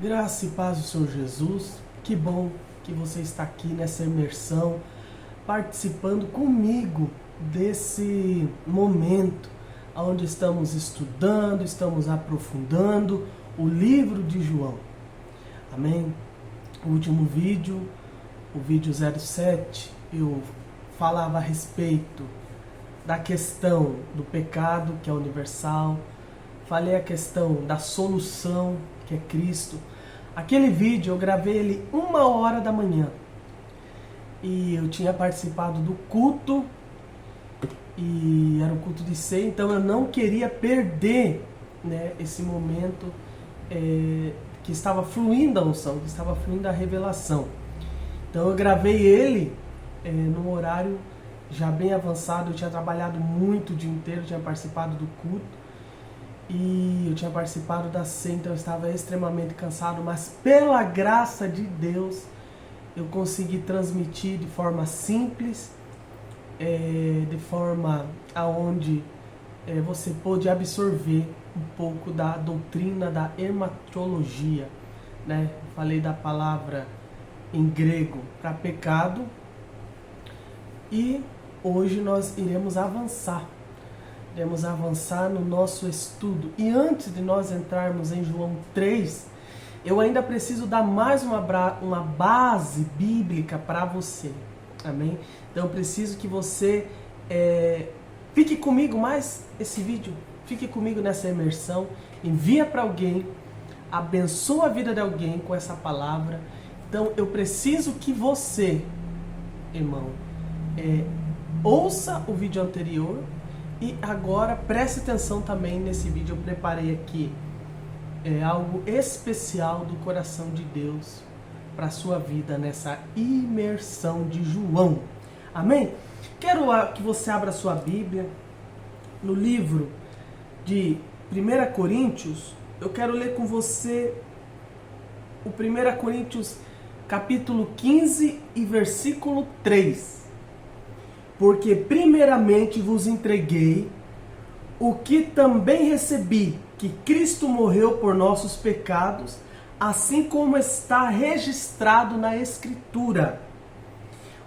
Graça e paz do Senhor Jesus. Que bom que você está aqui nessa imersão, participando comigo desse momento onde estamos estudando, estamos aprofundando o livro de João. Amém? O último vídeo, o vídeo 07, eu falava a respeito da questão do pecado, que é universal. Falei a questão da solução, que é Cristo. Aquele vídeo eu gravei ele 1h da manhã. E eu tinha participado do culto. E era um culto de ceia, então eu não queria perder, né, esse momento que estava fluindo a unção, que estava fluindo a revelação. Então eu gravei ele num horário já bem avançado. Eu tinha trabalhado muito o dia inteiro, tinha participado do culto. E eu tinha participado da ceia, então eu estava extremamente cansado, mas pela graça de Deus eu consegui transmitir de forma simples, de forma aonde você pôde absorver um pouco da doutrina da hematologia, né? Falei da palavra em grego para pecado e hoje nós iremos avançar. Iremos avançar no nosso estudo. E antes de nós entrarmos em João 3, eu ainda preciso dar mais uma base bíblica para você. Amém? Então eu preciso que você fique comigo mais esse vídeo. Fique comigo nessa imersão. Envia para alguém. Abençoa a vida de alguém com essa palavra. Então eu preciso que você, irmão, ouça o vídeo anterior. E agora preste atenção também nesse vídeo. Eu preparei aqui algo especial do coração de Deus para a sua vida nessa imersão de João. Amém? Quero que você abra a sua Bíblia no livro de 1 Coríntios. Eu quero ler com você o 1 Coríntios capítulo 15 e versículo 3. Porque primeiramente vos entreguei o que também recebi, que Cristo morreu por nossos pecados, assim como está registrado na Escritura,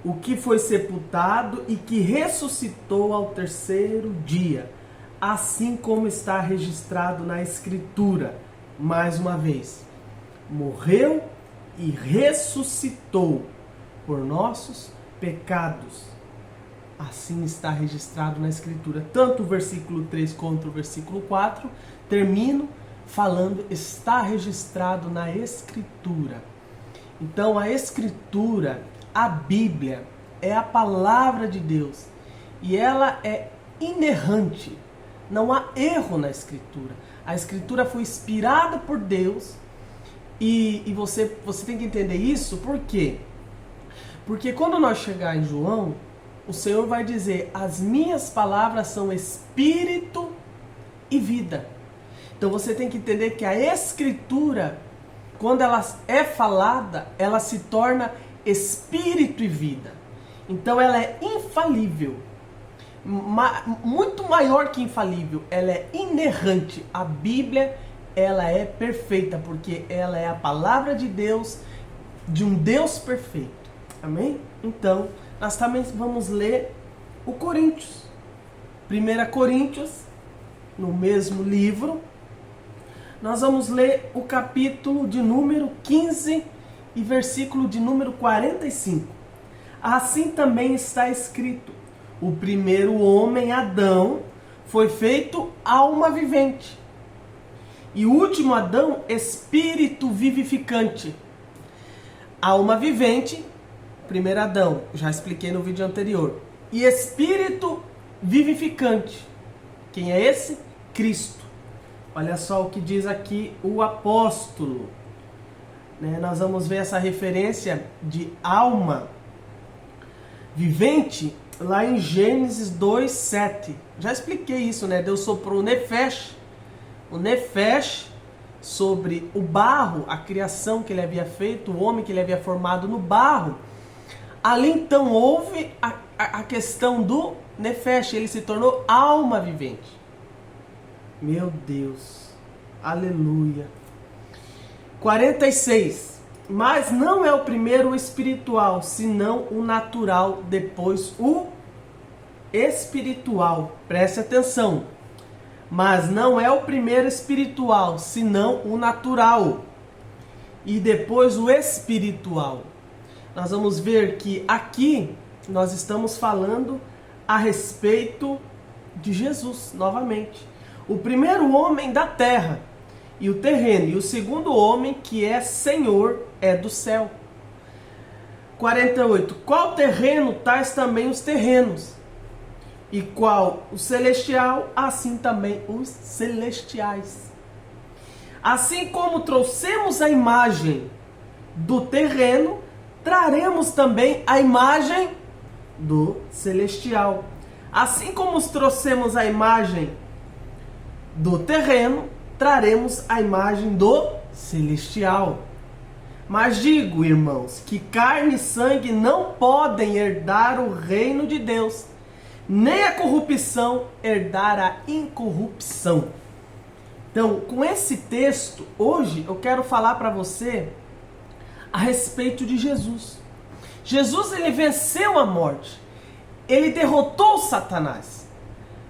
o que foi sepultado e que ressuscitou ao terceiro dia, assim como está registrado na Escritura. Mais uma vez, morreu e ressuscitou por nossos pecados. Assim está registrado na Escritura. Tanto o versículo 3 quanto o versículo 4 termino falando, está registrado na Escritura. Então a Escritura, a Bíblia, é a palavra de Deus. E ela é inerrante. Não há erro na Escritura. A Escritura foi inspirada por Deus. E você tem que entender isso. Por quê? Porque quando nós chegar em João, o Senhor vai dizer, as minhas palavras são espírito e vida. Então você tem que entender que a Escritura, quando ela é falada, ela se torna espírito e vida. Então ela é infalível. Muito maior que infalível. Ela é inerrante. A Bíblia, ela é perfeita, porque ela é a palavra de Deus, de um Deus perfeito. Amém? Então, nós também vamos ler o Coríntios. 1 Coríntios, no mesmo livro. Nós vamos ler o capítulo de número 15 e versículo de número 45. Assim também está escrito: o primeiro homem, Adão, foi feito alma vivente. E o último Adão, espírito vivificante. Alma vivente, primeiro Adão, já expliquei no vídeo anterior. E espírito vivificante. Quem é esse? Cristo. Olha só o que diz aqui o apóstolo. Nós vamos ver essa referência de alma vivente lá em Gênesis 2:7. Já expliquei isso, né? Deus soprou o Nefesh sobre o barro, a criação que ele havia feito, o homem que ele havia formado no barro. Ali então houve a questão do Nefesh, ele se tornou alma vivente. Meu Deus, aleluia. 46. Mas não é o primeiro o espiritual, senão o natural, depois o espiritual. Preste atenção. Mas não é o primeiro espiritual, senão o natural. E depois o espiritual. Nós vamos ver que aqui nós estamos falando a respeito de Jesus, novamente. O primeiro homem da terra e o terreno, e o segundo homem que é Senhor, é do céu. 48. Qual terreno, tais também os terrenos. E qual o celestial, assim também os celestiais. Assim como trouxemos a imagem do terreno, traremos também a imagem do celestial. Assim como trouxemos a imagem do terreno, traremos a imagem do celestial. Mas digo, irmãos, que carne e sangue não podem herdar o reino de Deus, nem a corrupção herdar a incorrupção. Então, com esse texto, hoje eu quero falar para você a respeito de Jesus. Jesus, ele venceu a morte. Ele derrotou Satanás.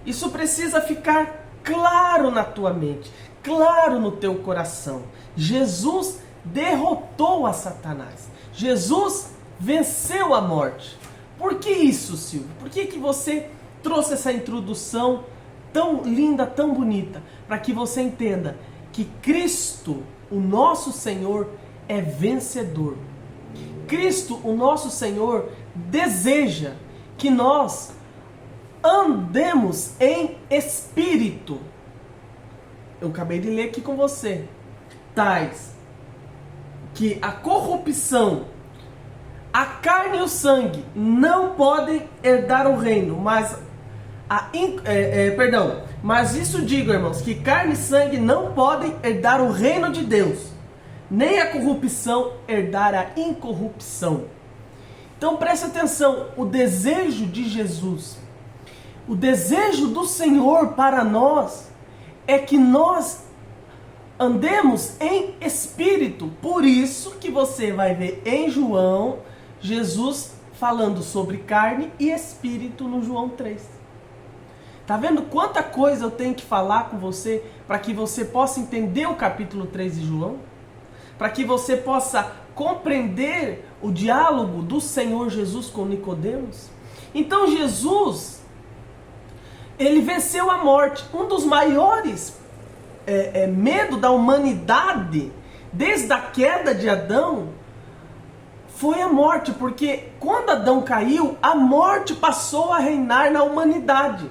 Isso precisa ficar claro na tua mente, claro no teu coração. Jesus derrotou a Satanás. Jesus venceu a morte. Por que isso, Silvio? Por que você trouxe essa introdução tão linda, tão bonita? Para que você entenda que Cristo, o nosso Senhor, é vencedor. Cristo, o nosso Senhor, deseja que nós andemos em espírito. Eu acabei de ler aqui com você. Tais que a corrupção, a carne e o sangue não podem herdar o reino, mas mas isso digo, irmãos, que carne e sangue não podem herdar o reino de Deus, nem a corrupção herdar a incorrupção. Então preste atenção, o desejo de Jesus, o desejo do Senhor para nós é que nós andemos em espírito. Por isso que você vai ver em João, Jesus falando sobre carne e espírito no João 3. Tá vendo quanta coisa eu tenho que falar com você para que você possa entender o capítulo 3 de João? Para que você possa compreender o diálogo do Senhor Jesus com Nicodemos? Então Jesus, ele venceu a morte. Um dos maiores medo da humanidade, desde a queda de Adão, foi a morte. Porque quando Adão caiu, a morte passou a reinar na humanidade.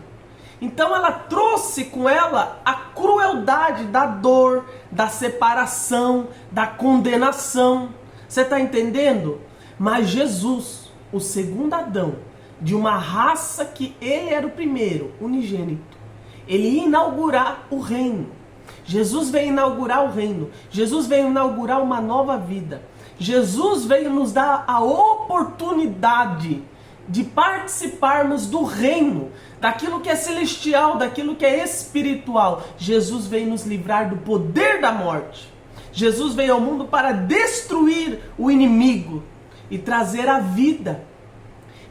Então ela trouxe com ela a crueldade da dor, da separação, da condenação. Você está entendendo? Mas Jesus, o segundo Adão, de uma raça que ele era o primeiro, unigênito, ele ia inaugurar o reino. Jesus veio inaugurar o reino. Jesus veio inaugurar uma nova vida. Jesus veio nos dar a oportunidade de participarmos do reino, daquilo que é celestial, daquilo que é espiritual. Jesus veio nos livrar do poder da morte. Jesus veio ao mundo para destruir o inimigo e trazer a vida.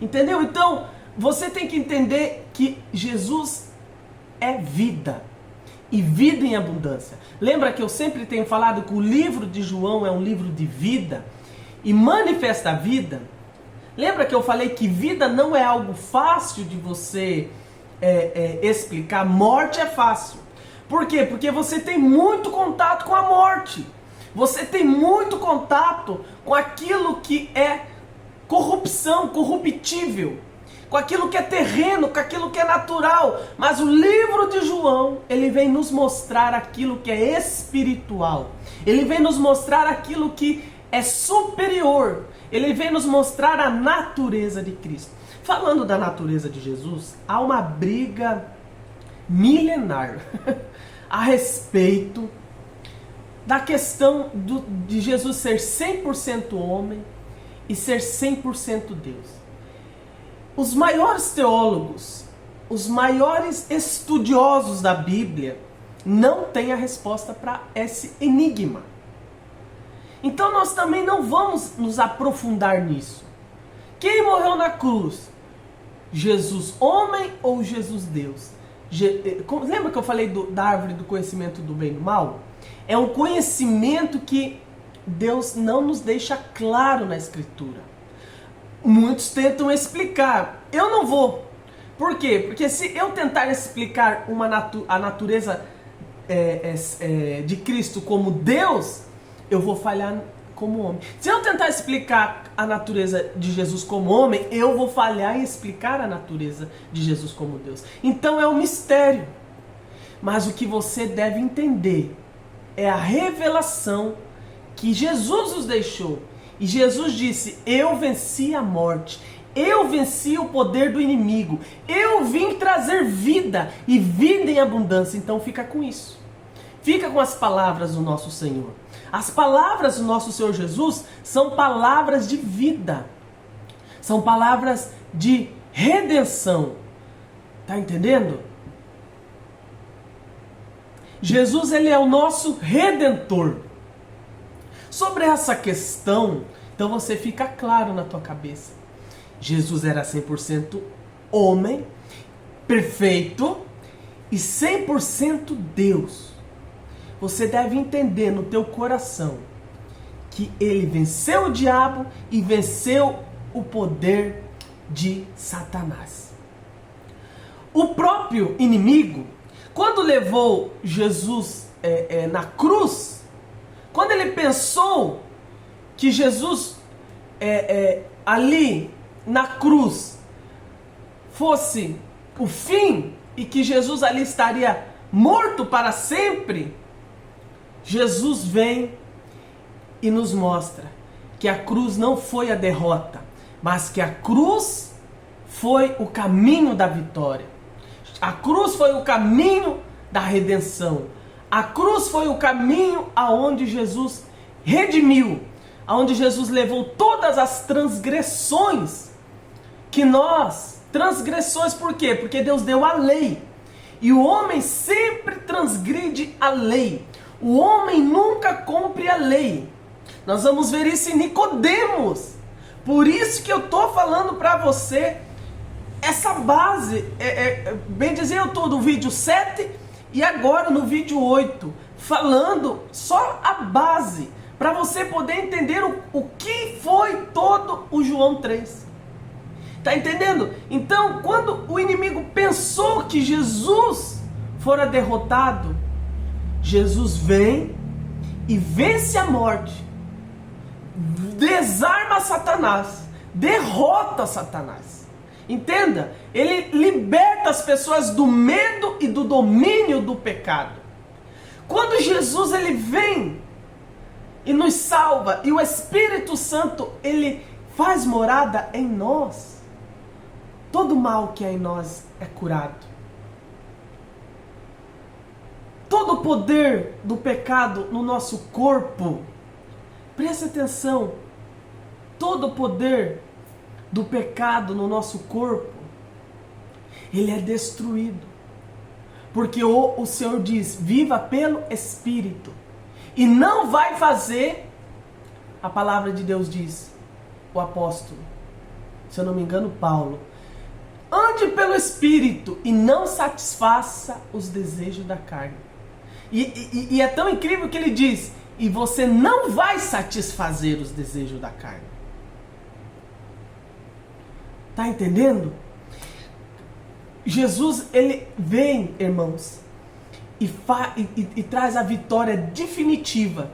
Entendeu? Então, você tem que entender que Jesus é vida. E vida em abundância. Lembra que eu sempre tenho falado que o livro de João é um livro de vida e manifesta a vida? Lembra que eu falei que vida não é algo fácil de você explicar? Morte é fácil. Por quê? Porque você tem muito contato com a morte. Você tem muito contato com aquilo que é corrupção, corruptível, com aquilo que é terreno, com aquilo que é natural. Mas o livro de João, ele vem nos mostrar aquilo que é espiritual. Ele vem nos mostrar aquilo que é superior. Ele vem nos mostrar a natureza de Cristo. Falando da natureza de Jesus, há uma briga milenar a respeito da questão de Jesus ser 100% homem e ser 100% Deus. Os maiores teólogos, os maiores estudiosos da Bíblia não têm a resposta para esse enigma. Então nós também não vamos nos aprofundar nisso. Quem morreu na cruz? Jesus homem ou Jesus Deus? Lembra que eu falei da árvore do conhecimento do bem e do mal? É um conhecimento que Deus não nos deixa claro na Escritura. Muitos tentam explicar. Eu não vou. Por quê? Porque se eu tentar explicar a natureza de Cristo como Deus, eu vou falhar como homem. Se eu tentar explicar a natureza de Jesus como homem, eu vou falhar em explicar a natureza de Jesus como Deus. Então é um mistério. Mas o que você deve entender é a revelação que Jesus nos deixou. E Jesus disse: eu venci a morte, eu venci o poder do inimigo, eu vim trazer vida e vida em abundância. Então fica com isso. Fica com as palavras do nosso Senhor. As palavras do nosso Senhor Jesus são palavras de vida. São palavras de redenção. Tá entendendo? Jesus, ele é o nosso redentor. Sobre essa questão, então você fica claro na tua cabeça. Jesus era 100% homem, perfeito e 100% Deus. Você deve entender no teu coração que ele venceu o diabo e venceu o poder de Satanás. O próprio inimigo, quando levou Jesus na cruz, quando ele pensou que Jesus ali na cruz fosse o fim e que Jesus ali estaria morto para sempre, Jesus vem e nos mostra que a cruz não foi a derrota, mas que a cruz foi o caminho da vitória. A cruz foi o caminho da redenção. A cruz foi o caminho aonde Jesus redimiu, aonde Jesus levou todas as transgressões que transgressões por quê? Porque Deus deu a lei. E o homem sempre transgride a lei. O homem nunca cumpre a lei. Nós vamos ver isso em Nicodemos. Por isso que eu estou falando para você essa base. Bem dizer, eu estou no vídeo 7 e agora no vídeo 8. Falando só a base. Para você poder entender o que foi todo o João 3. Tá entendendo? Então, quando o inimigo pensou que Jesus fora derrotado, Jesus vem e vence a morte, desarma Satanás, derrota Satanás. Entenda? Ele liberta as pessoas do medo e do domínio do pecado. Quando Jesus ele vem e nos salva, e o Espírito Santo ele faz morada em nós, todo mal que é em nós é curado. Todo o poder do pecado no nosso corpo, preste atenção, todo o poder do pecado no nosso corpo, ele é destruído. Porque o Senhor diz, viva pelo Espírito. E não vai fazer, a palavra de Deus diz, o apóstolo, se eu não me engano, Paulo, ande pelo Espírito e não satisfaça os desejos da carne. E é tão incrível que ele diz, e você não vai satisfazer os desejos da carne. Tá entendendo? Jesus, ele vem, irmãos, e traz a vitória definitiva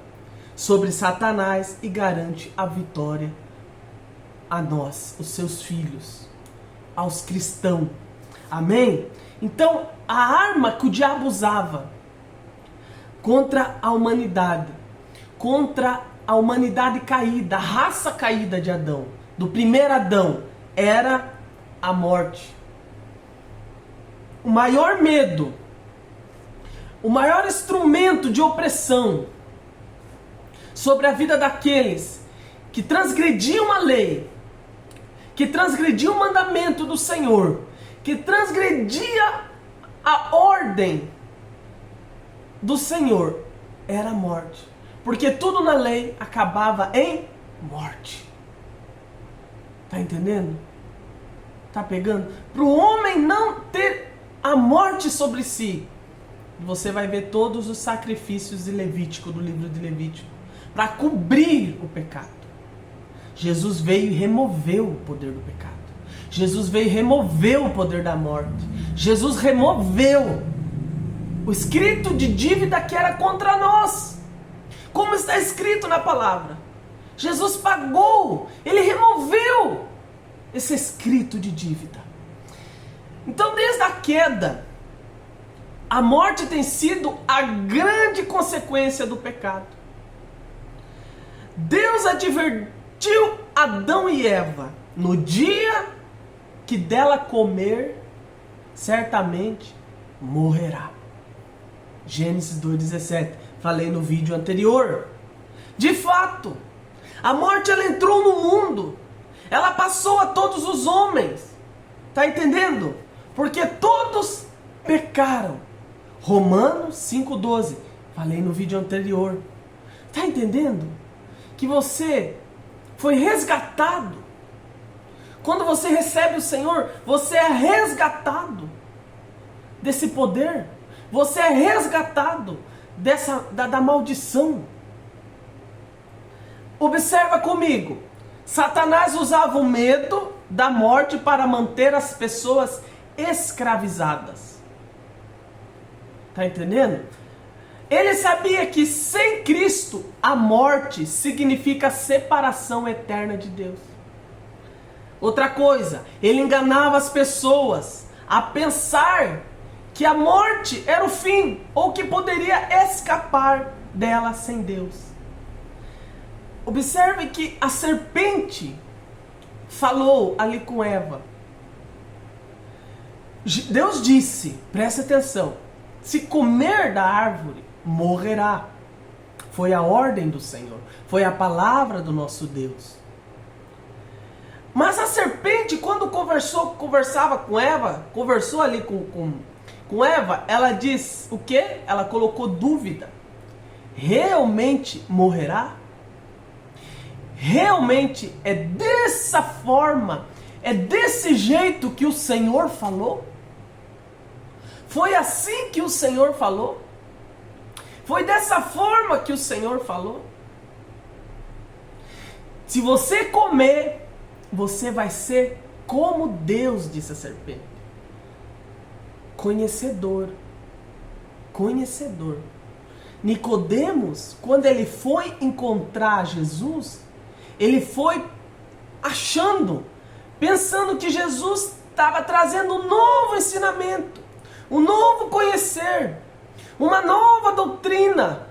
sobre Satanás e garante a vitória a nós, os seus filhos, aos cristãos. Amém? Então, a arma que o diabo usava contra a humanidade caída, a raça caída de Adão, do primeiro Adão, era a morte. O maior medo, o maior instrumento de opressão sobre a vida daqueles que transgrediam a lei, que transgrediam o mandamento do Senhor, que transgredia a ordem do Senhor, era a morte. Porque tudo na lei acabava em morte. Tá entendendo? Tá pegando? Para o homem não ter a morte sobre si. Você vai ver todos os sacrifícios de Levítico, do livro de Levítico, para cobrir o pecado. Jesus veio e removeu o poder do pecado. Jesus veio e removeu o poder da morte. Jesus removeu o escrito de dívida que era contra nós. Como está escrito na palavra. Jesus pagou, ele removeu esse escrito de dívida. Então, desde a queda, a morte tem sido a grande consequência do pecado. Deus advertiu Adão e Eva: no dia que dela comer, certamente morrerá. Gênesis 2,17. Falei no vídeo anterior. De fato, a morte ela entrou no mundo. Ela passou a todos os homens. Tá entendendo? Porque todos pecaram. Romanos 5,12. Falei no vídeo anterior. Tá entendendo? Que você foi resgatado. Quando você recebe o Senhor, você é resgatado desse poder. Você é resgatado da maldição. Observa comigo. Satanás usava o medo da morte para manter as pessoas escravizadas. Tá entendendo? Ele sabia que sem Cristo a morte significa separação eterna de Deus. Outra coisa, ele enganava as pessoas a pensar que a morte era o fim, ou que poderia escapar dela sem Deus. Observe que a serpente falou ali com Eva. Deus disse, presta atenção, se comer da árvore, morrerá. Foi a ordem do Senhor, foi a palavra do nosso Deus. Mas a serpente, quando conversava com Eva, conversou ali com Eva, ela diz o quê? Ela colocou dúvida. Realmente morrerá? Realmente é dessa forma, é desse jeito que o Senhor falou? Foi assim que o Senhor falou? Foi dessa forma que o Senhor falou? Se você comer, você vai ser como Deus, disse a serpente. Conhecedor. Conhecedor. Nicodemos, quando ele foi encontrar Jesus, ele foi achando, pensando que Jesus estava trazendo um novo ensinamento, um novo conhecer, uma nova doutrina,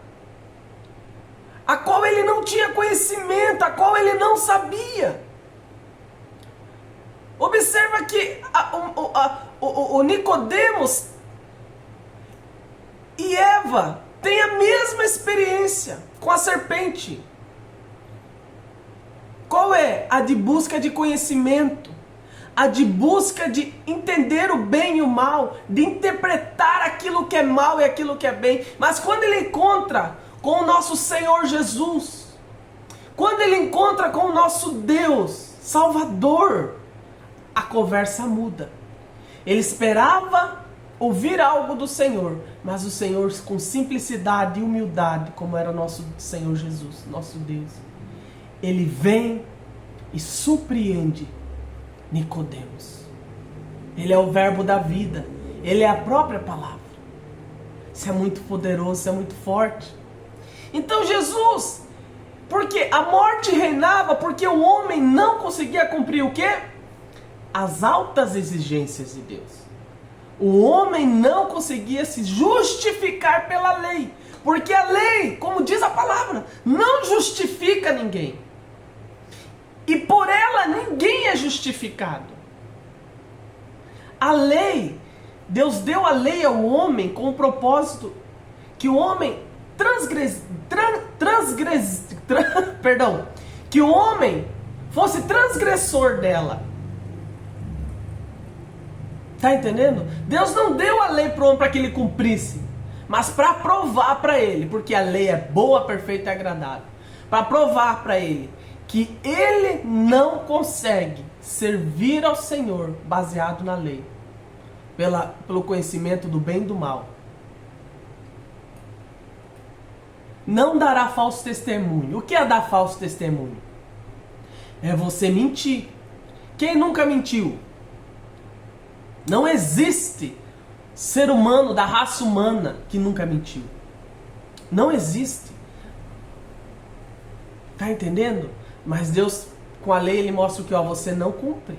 a qual ele não tinha conhecimento, a qual ele não sabia. Observa que o Nicodemos e Eva têm a mesma experiência com a serpente. Qual é? A de busca de conhecimento, a de busca de entender o bem e o mal, de interpretar aquilo que é mal e aquilo que é bem. Mas quando ele encontra com o nosso Senhor Jesus, quando ele encontra com o nosso Deus, Salvador, a conversa muda. Ele esperava ouvir algo do Senhor, mas o Senhor, com simplicidade e humildade, como era o nosso Senhor Jesus, nosso Deus, ele vem e surpreende Nicodemos. Ele é o verbo da vida, ele é a própria palavra. Isso é muito poderoso, isso é muito forte. Então Jesus, porque a morte reinava, porque o homem não conseguia cumprir o quê? As altas exigências de Deus. O homem não conseguia se justificar pela lei, porque a lei, como diz a palavra, não justifica ninguém. E por ela ninguém é justificado. A lei, Deus deu a lei ao homem com o propósito que o homem que o homem fosse transgressor dela. Tá entendendo? Deus não deu a lei para o homem para que ele cumprisse, Mas para provar para ele, porque a lei é boa, perfeita e agradável, para provar para ele que ele não consegue servir ao Senhor baseado na lei, pelo conhecimento do bem e do mal. Não dará falso testemunho. O que é dar falso testemunho? É você mentir. Quem nunca mentiu? Não existe ser humano da raça humana que nunca mentiu. Não existe. Tá entendendo? Mas Deus, com a lei, ele mostra o que? Ó, você não cumpre.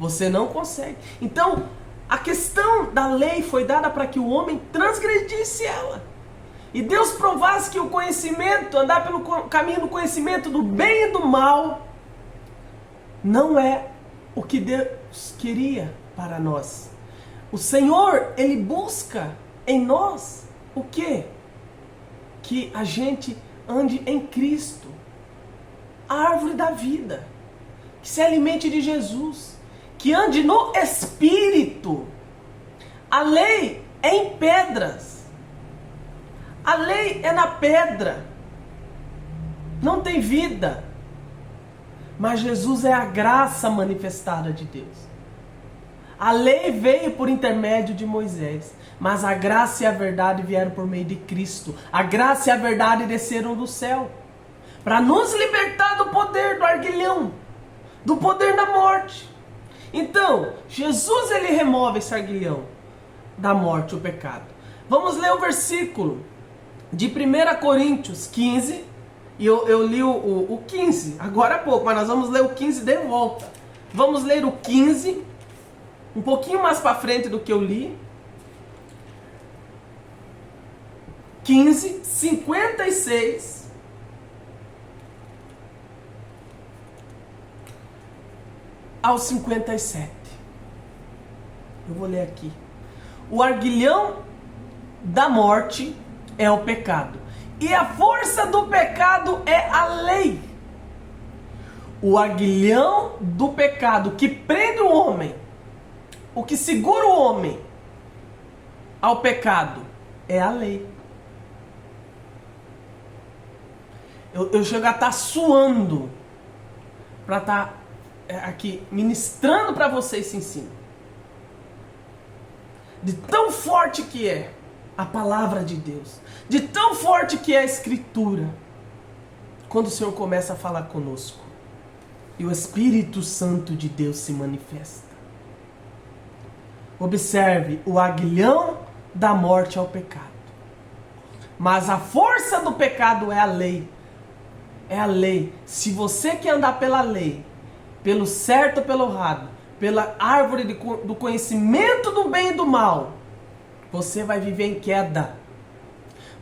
Você não consegue. Então, a questão da lei foi dada para que o homem transgredisse ela. E Deus provasse que o conhecimento, andar pelo caminho do conhecimento do bem e do mal, não é o que Deus queria para nós. O Senhor, ele busca em nós o quê? Que a gente ande em Cristo, a árvore da vida, que se alimente de Jesus, que ande no Espírito. A lei é em pedras. A lei é na pedra. Não tem vida. Mas Jesus é a graça manifestada de Deus. A lei veio por intermédio de Moisés, mas a graça e a verdade vieram por meio de Cristo. A graça e a verdade desceram do céu para nos libertar do poder do arguilhão, do poder da morte. Então, Jesus, ele remove esse arguilhão da morte, o pecado. Vamos ler o versículo de 1 Coríntios 15. E eu li o 15 agora há pouco, mas nós vamos ler o 15 de volta. Vamos ler o 15, um pouquinho mais para frente do que eu li. 15, 56 ao 57. Eu vou ler aqui. O arguilhão da morte é o pecado. E a força do pecado é a lei. O aguilhão do pecado que prende o homem, o que segura o homem ao pecado, é a lei. Eu chego a estar suando para estar aqui ministrando para vocês esse ensino. De tão forte que é a palavra de Deus, de tão forte que é a Escritura, quando o Senhor começa a falar conosco e o Espírito Santo de Deus se manifesta. Observe, o aguilhão da morte é o pecado, mas a força do pecado é a lei. É a lei. Se você quer andar pela lei, pelo certo ou pelo errado, pela árvore do conhecimento do bem e do mal, você vai viver em queda.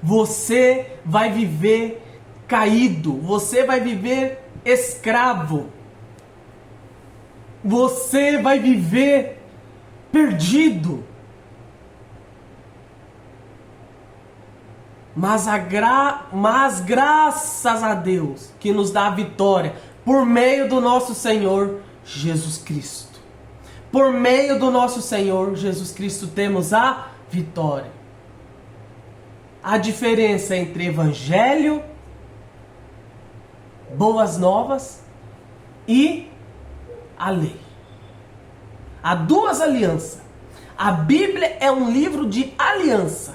Você vai viver caído. Você vai viver escravo. Você vai viver perdido. Mas graças a Deus que nos dá a vitória por meio do nosso Senhor Jesus Cristo. Por meio do nosso Senhor Jesus Cristo temos a vitória. A diferença entre evangelho, boas novas e a lei. Há duas alianças. A Bíblia é um livro de aliança,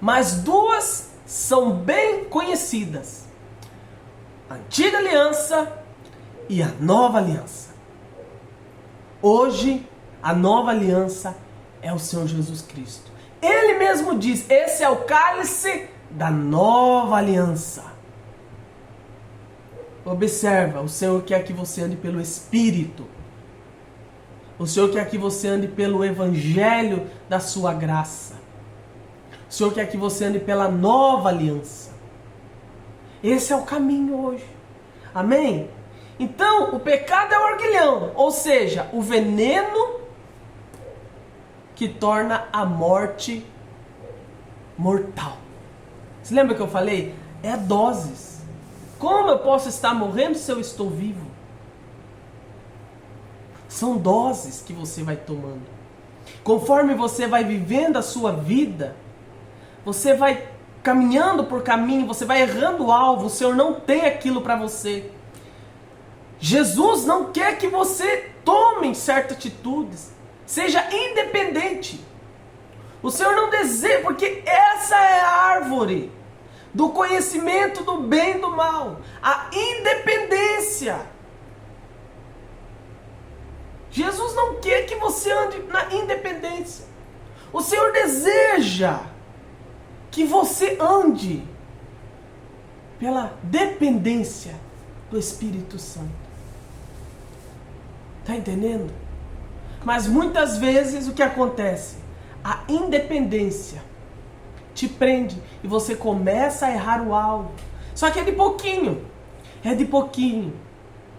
mas duas são bem conhecidas: a antiga aliança e a nova aliança. Hoje, a nova aliança é o Senhor Jesus Cristo. Ele mesmo diz: esse é o cálice da nova aliança. Observa, o Senhor quer que você ande pelo Espírito. O Senhor quer que você ande pelo Evangelho da sua graça. O Senhor quer que você ande pela nova aliança. Esse é o caminho hoje. Amém? Então, o pecado é o arguilhão, ou seja, o veneno que torna a morte mortal. Você lembra que eu falei? É doses. Como eu posso estar morrendo se eu estou vivo? São doses que você vai tomando. Conforme você vai vivendo a sua vida, você vai caminhando por caminho, você vai errando o alvo, o Senhor não tem aquilo para você. Jesus não quer que você tome certas atitudes, seja independente. O Senhor não deseja, porque essa é a árvore do conhecimento do bem e do mal, a independência. Jesus não quer que você ande na independência. O Senhor deseja que você ande pela dependência do Espírito Santo. Está entendendo? Mas muitas vezes o que acontece? A independência te prende e você começa a errar o alvo. Só que é de pouquinho. É de pouquinho.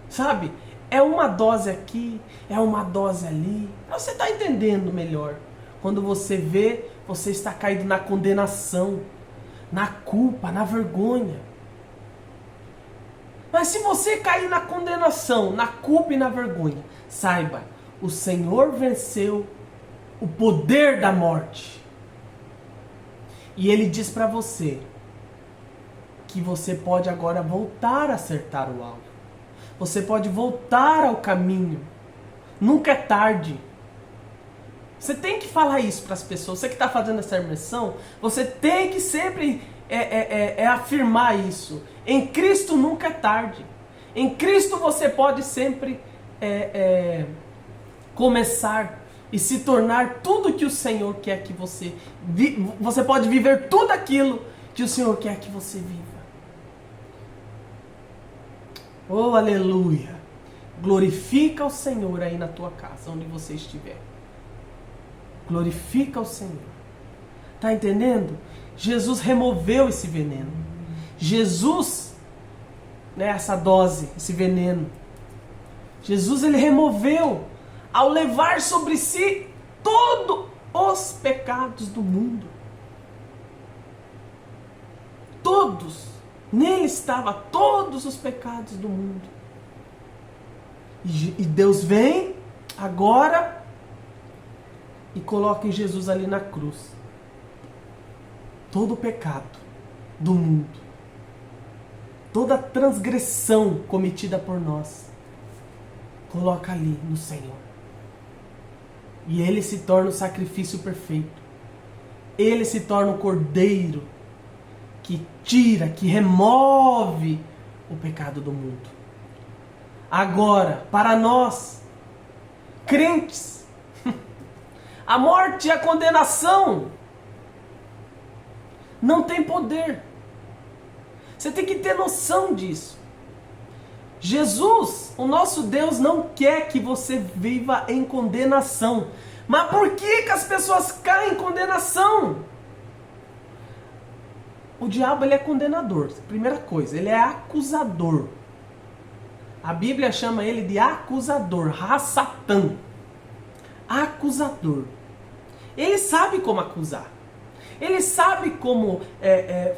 Sabe? É uma dose aqui, é uma dose ali. Você está entendendo melhor. Quando você vê, você está caído na condenação, na culpa, na vergonha. Mas se você cair na condenação, na culpa e na vergonha, saiba, o Senhor venceu o poder da morte. E Ele diz para você que você pode agora voltar a acertar o alvo. Você pode voltar ao caminho. Nunca é tarde. Você tem que falar isso para as pessoas. Você que está fazendo essa imersão, você tem que sempre afirmar isso. Em Cristo nunca é tarde. Em Cristo você pode sempre começar e se tornar tudo que o Senhor quer que você viva. Você pode viver tudo aquilo que o Senhor quer que você viva. Oh, aleluia! Glorifica o Senhor aí na tua casa, onde você estiver. Glorifica o Senhor. Tá entendendo? Jesus removeu esse veneno. Jesus, né, essa dose, esse veneno. Jesus, ele removeu ao levar sobre si todos os pecados do mundo. Todos. Nele estava todos os pecados do mundo. E Deus vem agora e coloca em Jesus ali na cruz todo o pecado do mundo, toda a transgressão cometida por nós, coloca ali no Senhor. E Ele se torna o sacrifício perfeito. Ele se torna o cordeiro que tira, que remove o pecado do mundo. Agora, para nós, crentes, a morte e a condenação não tem poder. Você tem que ter noção disso. Jesus, o nosso Deus, não quer que você viva em condenação. Mas por que as pessoas caem em condenação? O diabo, ele é condenador. Primeira coisa, ele é acusador. A Bíblia chama ele de acusador, Satã. Acusador. Ele sabe como acusar. Ele sabe como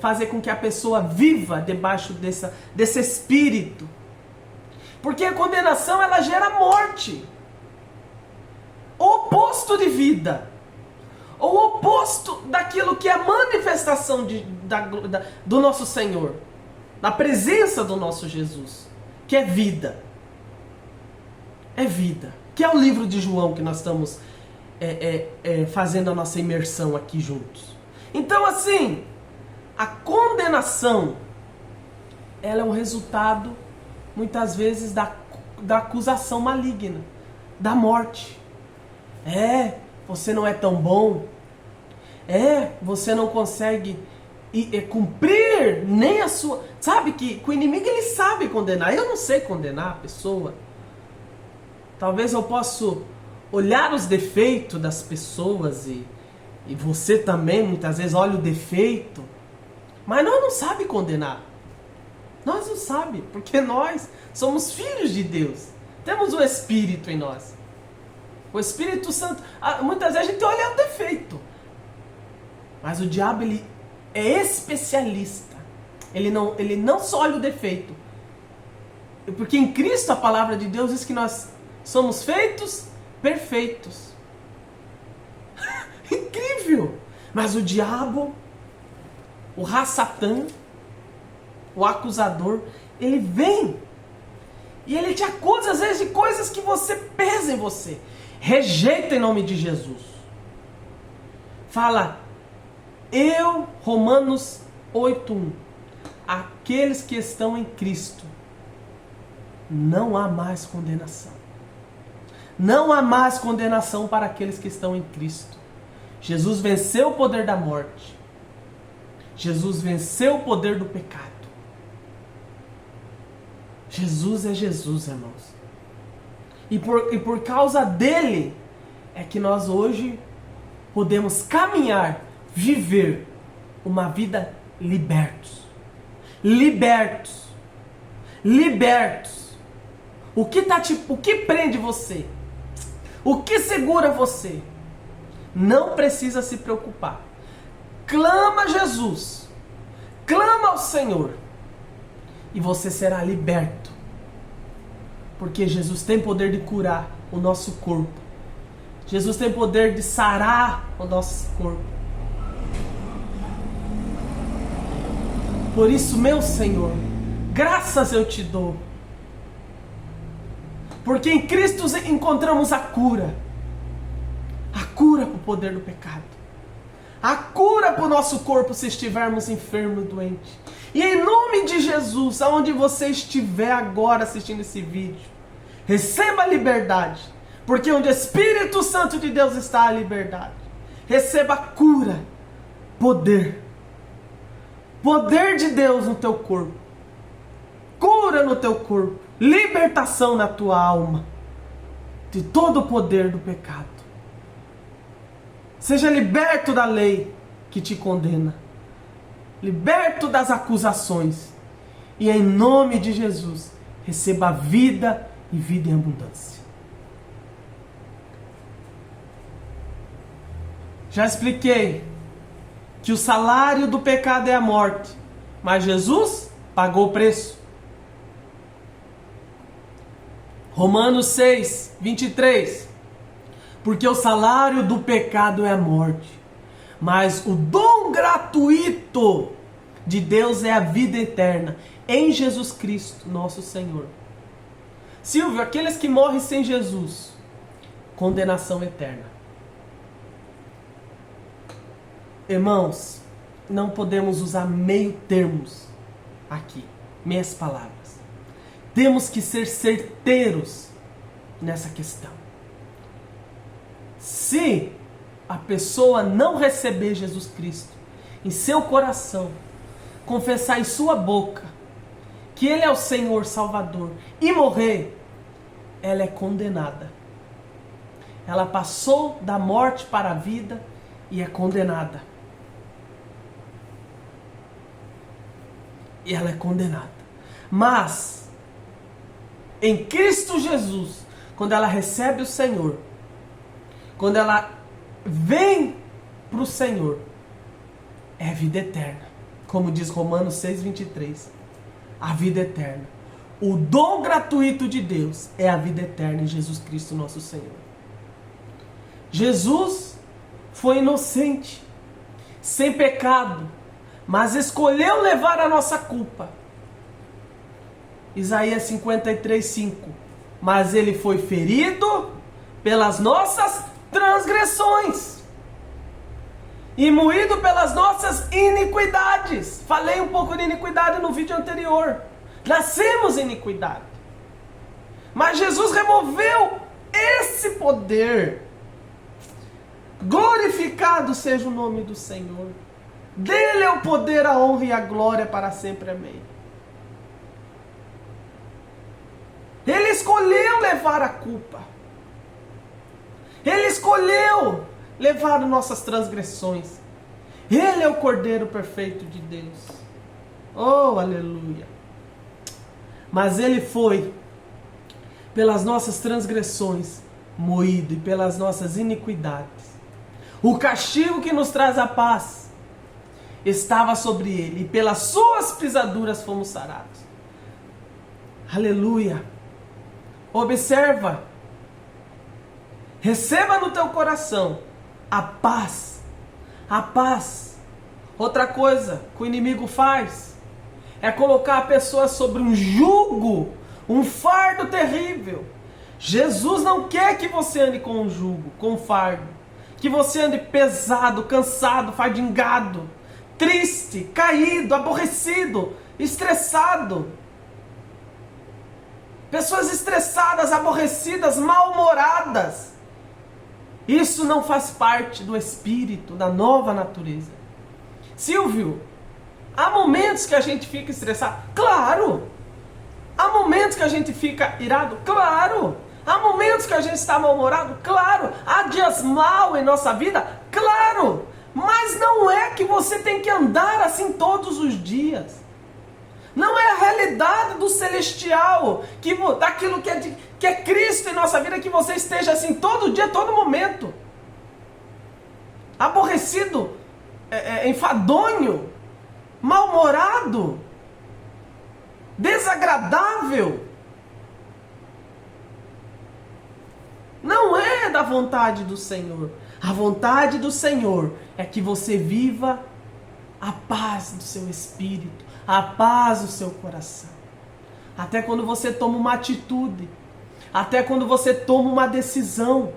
fazer com que a pessoa viva debaixo desse espírito. Porque a condenação, ela gera morte. O oposto de vida. O oposto daquilo que é a manifestação do nosso Senhor. Da presença do nosso Jesus. Que é vida. É vida. Que é o livro de João que nós estamos fazendo a nossa imersão aqui juntos. Então, assim, a condenação, ela é um resultado, muitas vezes, da acusação maligna, da morte. Você não é tão bom. Você não consegue cumprir nem a sua... Sabe que o inimigo, ele sabe condenar. Eu não sei condenar a pessoa. Talvez eu possa olhar os defeitos das pessoas e você também muitas vezes olha o defeito, mas nós não sabe condenar. Nós não sabe, porque nós somos filhos de Deus. Temos o Espírito em nós. O Espírito Santo, muitas vezes a gente olha o defeito, mas o diabo, ele é especialista. Ele não só olha o defeito, porque em Cristo a palavra de Deus diz que nós somos feitos perfeitos. Incrível! Mas o diabo, o Ra-Satã, o acusador, ele vem e ele te acusa às vezes de coisas que você pesa em você. Rejeita em nome de Jesus. Fala, Romanos 8:1, aqueles que estão em Cristo, não há mais condenação. Não há mais condenação para aqueles que estão em Cristo. Jesus venceu o poder da morte. Jesus venceu o poder do pecado. Jesus é Jesus, irmãos. E por causa dele é que nós hoje podemos caminhar, viver uma vida libertos. Libertos. Libertos. O que prende você? O que segura você? Não precisa se preocupar. Clama a Jesus. Clama ao Senhor. E você será liberto. Porque Jesus tem poder de curar o nosso corpo. Jesus tem poder de sarar o nosso corpo. Por isso, meu Senhor, graças eu te dou. Porque em Cristo encontramos a cura. A cura para o poder do pecado. A cura para o nosso corpo se estivermos enfermos, doentes. E em nome de Jesus, aonde você estiver agora assistindo esse vídeo, receba a liberdade. Porque onde o Espírito Santo de Deus está, a liberdade. Receba cura, poder. Poder de Deus no teu corpo. Cura no teu corpo. Libertação na tua alma. De todo o poder do pecado. Seja liberto da lei que te condena. Liberto das acusações. E em nome de Jesus, receba vida e vida em abundância. Já expliquei que o salário do pecado é a morte, mas Jesus pagou o preço. Romanos 6, 23. Porque o salário do pecado é a morte, mas o dom gratuito de Deus é a vida eterna em Jesus Cristo, nosso Senhor. Silvio, aqueles que morrem sem Jesus, condenação eterna. Irmãos, não podemos usar meio termos aqui, meias palavras. Temos que ser certeiros nessa questão. Se a pessoa não receber Jesus Cristo em seu coração, confessar em sua boca que Ele é o Senhor Salvador e morrer, ela é condenada. Ela passou da morte para a vida e é condenada. E ela é condenada. Mas, em Cristo Jesus, quando ela recebe o Senhor, quando ela vem para o Senhor, é vida eterna. Como diz Romanos 6:23. A vida eterna. O dom gratuito de Deus é a vida eterna em Jesus Cristo nosso Senhor. Jesus foi inocente, sem pecado, mas escolheu levar a nossa culpa. Isaías 53:5. Mas ele foi ferido pelas nossas transgressões e moído pelas nossas iniquidades. Falei um pouco de iniquidade no vídeo anterior. Nascemos em iniquidade. Mas Jesus removeu esse poder. Glorificado seja o nome do Senhor. Dele é o poder, a honra e a glória para sempre. Amém. Ele escolheu levar a culpa. Ele escolheu levar nossas transgressões. Ele é o Cordeiro perfeito de Deus. Oh, aleluia. Mas ele foi pelas nossas transgressões moído e pelas nossas iniquidades. O castigo que nos traz a paz estava sobre ele, e pelas suas pisaduras fomos sarados. Aleluia. Observa. Receba no teu coração a paz. A paz. Outra coisa que o inimigo faz é colocar a pessoa sobre um jugo, um fardo terrível. Jesus não quer que você ande com um jugo, com um fardo. Que você ande pesado, cansado, fadingado, triste, caído, aborrecido, estressado. Pessoas estressadas, aborrecidas, mal-humoradas. Isso não faz parte do espírito, da nova natureza. Silvio, há momentos que a gente fica estressado? Claro! Há momentos que a gente fica irado? Claro! Há momentos que a gente está mal-humorado? Claro! Há dias mal em nossa vida? Claro! Mas não é que você tem que andar assim todos os dias. Não é a realidade do celestial, daquilo que é Cristo em nossa vida, que você esteja assim todo dia, todo momento. Aborrecido, enfadonho, mal-humorado, desagradável. Não é da vontade do Senhor. A vontade do Senhor é que você viva a paz do seu espírito, a paz do seu coração. Até quando você toma uma atitude, até quando você toma uma decisão,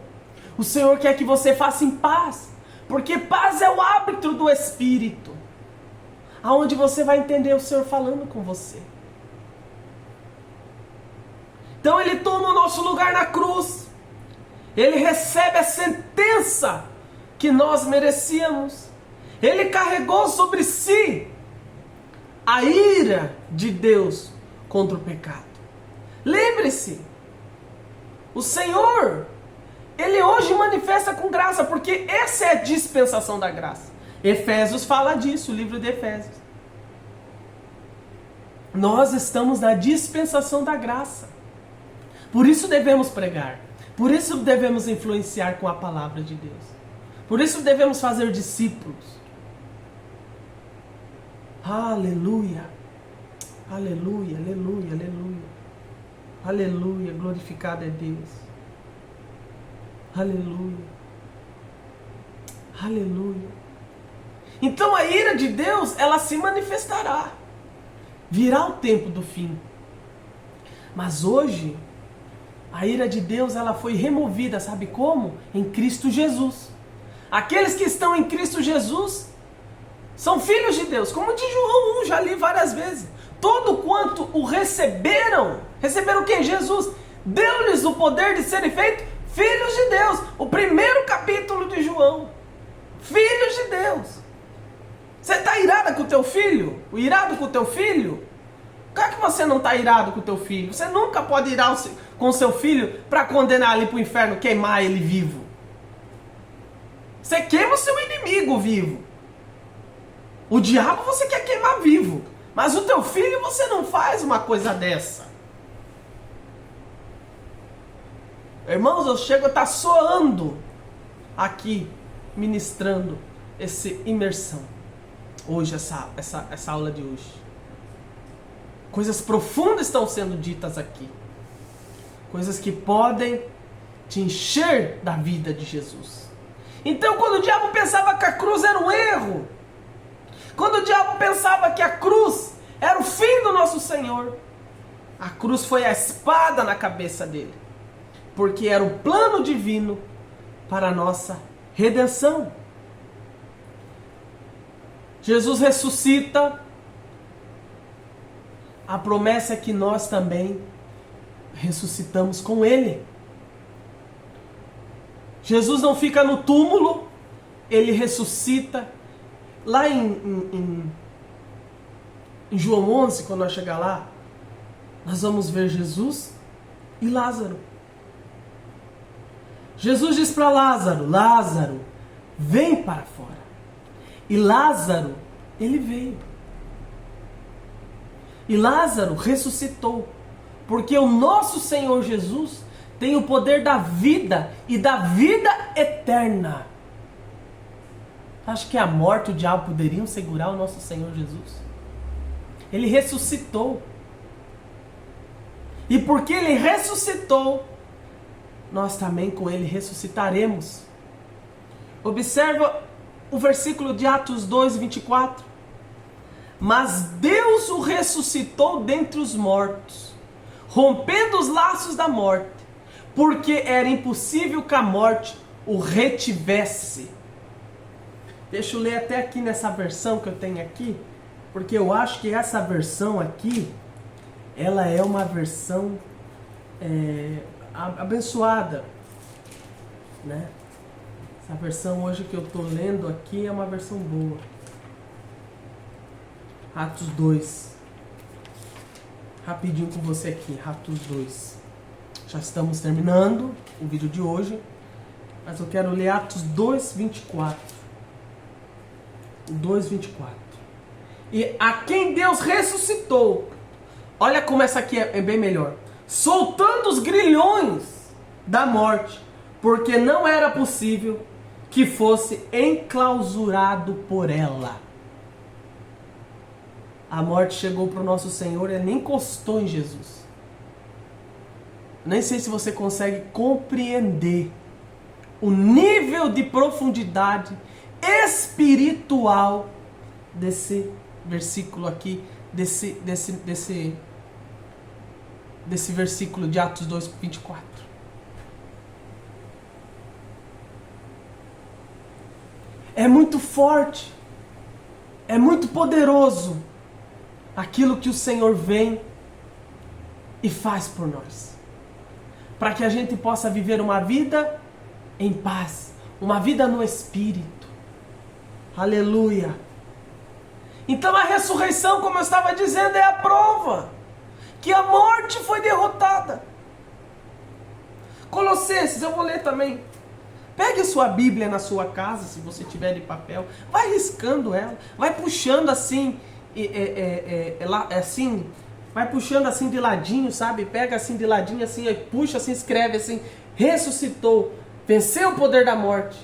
o Senhor quer que você faça em paz, porque paz é o hábito do espírito, aonde você vai entender o Senhor falando com você. Então Ele toma o nosso lugar na cruz. Ele recebe a sentença que nós merecíamos. Ele carregou sobre si a ira de Deus contra o pecado. Lembre-se, o Senhor, Ele hoje manifesta com graça, porque essa é a dispensação da graça. Efésios fala disso, o livro de Efésios. Nós estamos na dispensação da graça. Por isso devemos pregar. Por isso devemos influenciar com a palavra de Deus. Por isso devemos fazer discípulos. Aleluia. Aleluia, aleluia, aleluia. Aleluia, glorificado é Deus. Aleluia. Aleluia. Então a ira de Deus, ela se manifestará. Virá o tempo do fim. Mas hoje, a ira de Deus, ela foi removida, sabe como? Em Cristo Jesus. Aqueles que estão em Cristo Jesus são filhos de Deus, como de João 1, já li várias vezes. Todo quanto o receberam quem? Jesus. Deu-lhes o poder de serem feitos filhos de Deus. O primeiro capítulo de João. Filhos de Deus. Você está irada com o teu filho? Irado com o teu filho? Por que você não está irado com o teu filho? Você nunca pode irar com o seu filho para condenar ele para o inferno, queimar ele vivo. Você queima o seu inimigo vivo. O diabo você quer queimar vivo. Mas o teu filho você não faz uma coisa dessa. Irmãos, eu chego a estar soando aqui, ministrando essa imersão. Hoje, essa aula de hoje. Coisas profundas estão sendo ditas aqui. Coisas que podem te encher da vida de Jesus. Então, quando o diabo pensava que a cruz era um erro, quando o diabo pensava que a cruz era o fim do nosso Senhor, a cruz foi a espada na cabeça dele. Porque era o plano divino para a nossa redenção. Jesus ressuscita. A promessa é que nós também ressuscitamos com Ele. Jesus não fica no túmulo, Ele ressuscita. Lá em João 11, quando nós chegar lá, nós vamos ver Jesus e Lázaro. Jesus diz para Lázaro: Lázaro, vem para fora. E Lázaro, ele veio. E Lázaro ressuscitou, porque o nosso Senhor Jesus tem o poder da vida e da vida eterna. Acho que a morte e o diabo poderiam segurar o nosso Senhor Jesus. Ele ressuscitou. E porque Ele ressuscitou, nós também com Ele ressuscitaremos. Observa o versículo de Atos 2, 24. Mas Deus o ressuscitou dentre os mortos, rompendo os laços da morte, porque era impossível que a morte o retivesse. Deixa eu ler até aqui nessa versão que eu tenho aqui, porque eu acho que essa versão aqui, ela é uma versão abençoada, né? Essa versão hoje que eu estou lendo aqui é uma versão boa. Atos 2. Rapidinho com você aqui, Atos 2. Já estamos terminando o vídeo de hoje, mas eu quero ler Atos 2, 24. 2, 24. E a quem Deus ressuscitou. Olha como essa aqui é bem melhor. Soltando os grilhões da morte, porque não era possível que fosse enclausurado por ela. A morte chegou para o nosso Senhor e ele nem encostou em Jesus. Nem sei se você consegue compreender o nível de profundidade espiritual desse versículo aqui, desse versículo de Atos 2, 24. É muito forte, é muito poderoso aquilo que o Senhor vem e faz por nós, para que a gente possa viver uma vida em paz, uma vida no Espírito. Aleluia! Então a ressurreição, como eu estava dizendo, é a prova que a morte foi derrotada. Colossenses, eu vou ler também. Pegue sua Bíblia na sua casa, se você tiver de papel, vai riscando ela, vai puxando assim, assim, vai puxando assim de ladinho, sabe? Pega assim de ladinho, assim, puxa assim, escreve assim, ressuscitou, venceu o poder da morte.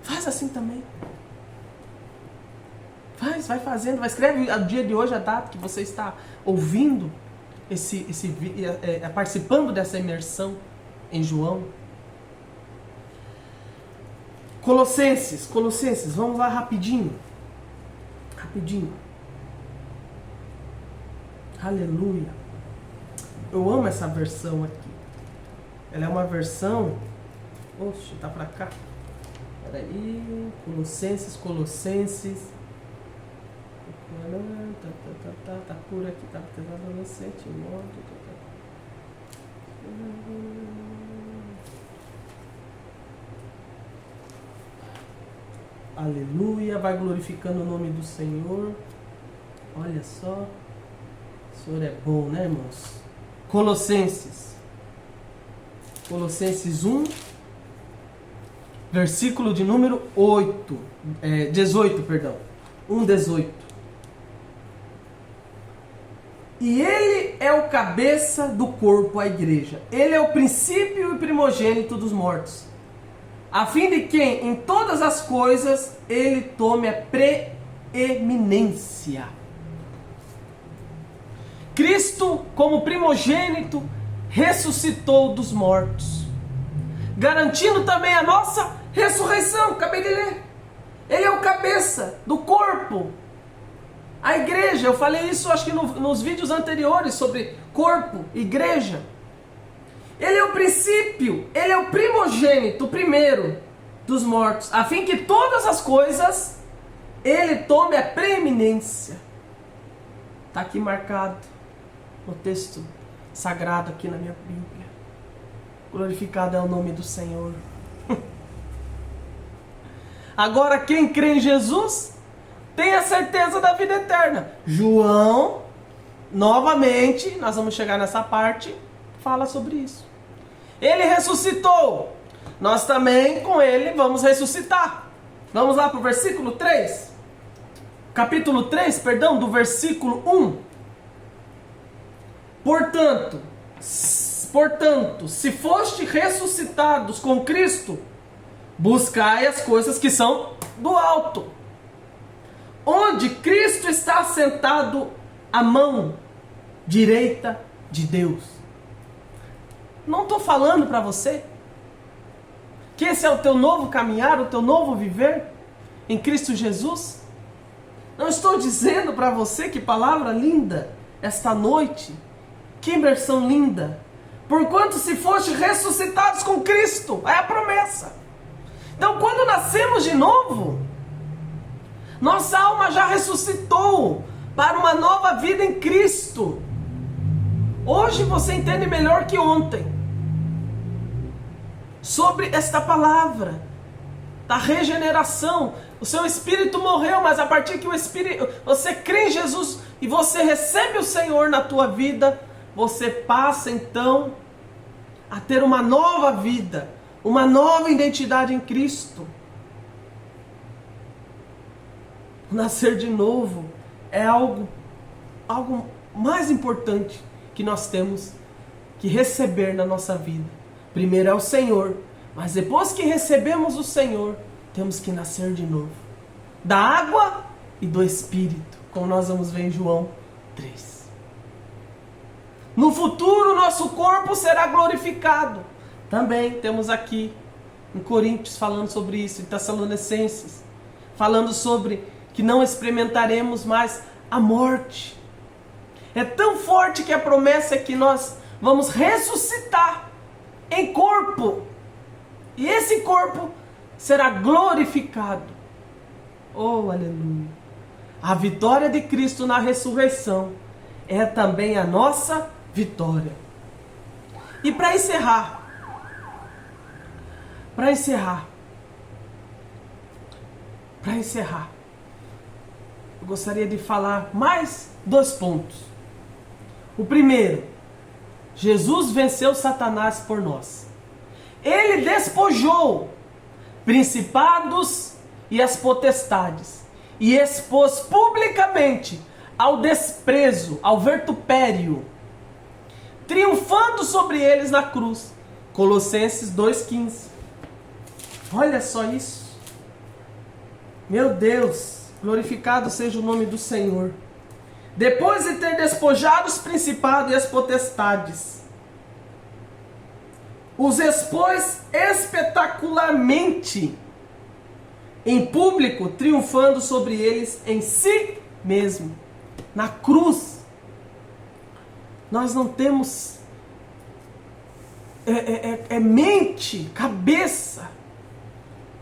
Faz assim também. Vai fazendo, vai escreve o dia de hoje, a data que você está ouvindo, participando dessa imersão em João. Colossenses, vamos lá rapidinho. Aleluia. Eu amo essa versão aqui. Ela é uma versão... Oxe, tá pra cá. Peraí. Colossenses. Tá por aqui, tá tentando adolescente, Aleluia, vai glorificando o nome do Senhor. Olha só, o Senhor é bom, né, irmãos? Colossenses 1, versículo de número 18, perdão. 1:18. E ele é o cabeça do corpo, a igreja. Ele é o princípio e primogênito dos mortos, a fim de que em todas as coisas ele tome a preeminência. Cristo, como primogênito, ressuscitou dos mortos, garantindo também a nossa ressurreição. Acabei de ler. Ele é o cabeça do corpo, a igreja. Eu falei isso acho que nos vídeos anteriores sobre corpo, igreja. Ele é o princípio, ele é o primogênito, o primeiro dos mortos, a fim que todas as coisas ele tome a preeminência. Está aqui marcado no texto sagrado aqui na minha Bíblia. Glorificado é o nome do Senhor. Agora quem crê em Jesus tem a certeza da vida eterna. João, novamente, nós vamos chegar nessa parte, fala sobre isso. Ele ressuscitou. Nós também com ele vamos ressuscitar. Vamos lá para o versículo 3. Capítulo 3, perdão, do versículo 1. Portanto, se foste ressuscitados com Cristo, buscai as coisas que são do alto, onde Cristo está sentado à mão direita de Deus. Não estou falando para você que esse é o teu novo caminhar, o teu novo viver? em Cristo Jesus? Não estou dizendo para você, que palavra linda esta noite, que imersão linda. Porquanto se foste ressuscitados com Cristo, é a promessa. Então quando nascemos de novo, nossa alma já ressuscitou para uma nova vida em Cristo. Hoje você entende melhor que ontem sobre esta palavra da regeneração. O seu espírito morreu, mas a partir que você crê em Jesus e você recebe o Senhor na tua vida, você passa então a ter uma nova vida, uma nova identidade em Cristo. Nascer de novo é algo mais importante que nós temos que receber na nossa vida. Primeiro é o Senhor, mas depois que recebemos o Senhor, temos que nascer de novo. Da água e do Espírito, como nós vamos ver em João 3. No futuro, nosso corpo será glorificado. Também temos aqui em Coríntios falando sobre isso, em Tessalonicenses, falando sobre que não experimentaremos mais a morte. É tão forte que a promessa é que nós vamos ressuscitar em corpo. E esse corpo será glorificado. Oh, aleluia. A vitória de Cristo na ressurreição é também a nossa vitória. E para encerrar, eu gostaria de falar mais 2 pontos. O primeiro, Jesus venceu Satanás por nós. Ele despojou principados e as potestades e expôs publicamente ao desprezo, ao vitupério, triunfando sobre eles na cruz. Colossenses 2,15. Olha só isso. Meu Deus, glorificado seja o nome do Senhor. Depois de ter despojado os principados e as potestades, os expôs espetacularmente em público, triunfando sobre eles em si mesmo. Na cruz, nós não temos mente, cabeça,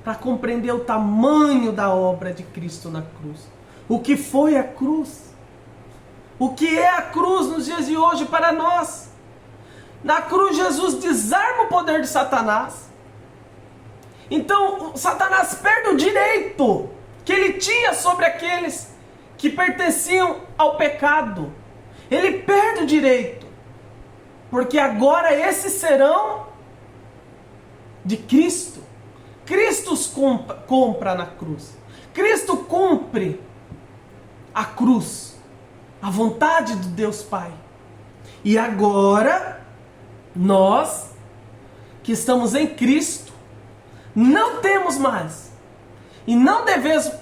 para compreender o tamanho da obra de Cristo na cruz. O que foi a cruz? O que é a cruz nos dias de hoje para nós? Na cruz, Jesus desarma o poder de Satanás. Então, Satanás perde o direito que ele tinha sobre aqueles que pertenciam ao pecado. Ele perde o direito, porque agora esses serão de Cristo. Cristo os compra na cruz. Cristo cumpre a cruz, a vontade de Deus Pai. E agora, nós que estamos em Cristo, não temos mais, e não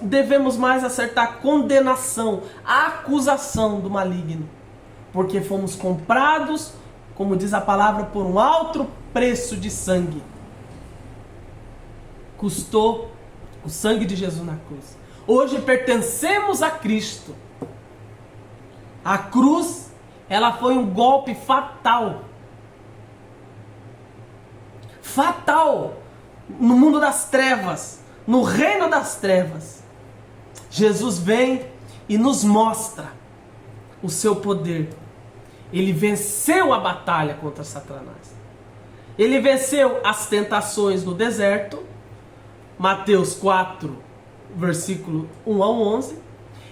devemos mais acertar condenação, a acusação do maligno, porque fomos comprados, como diz a palavra, por um alto preço de sangue. Custou o sangue de Jesus na cruz. Hoje pertencemos a Cristo. A cruz, ela foi um golpe fatal. Fatal no mundo das trevas, no reino das trevas. Jesus vem e nos mostra o seu poder. Ele venceu a batalha contra Satanás. Ele venceu as tentações no deserto. Mateus 4, versículo 1 ao 11.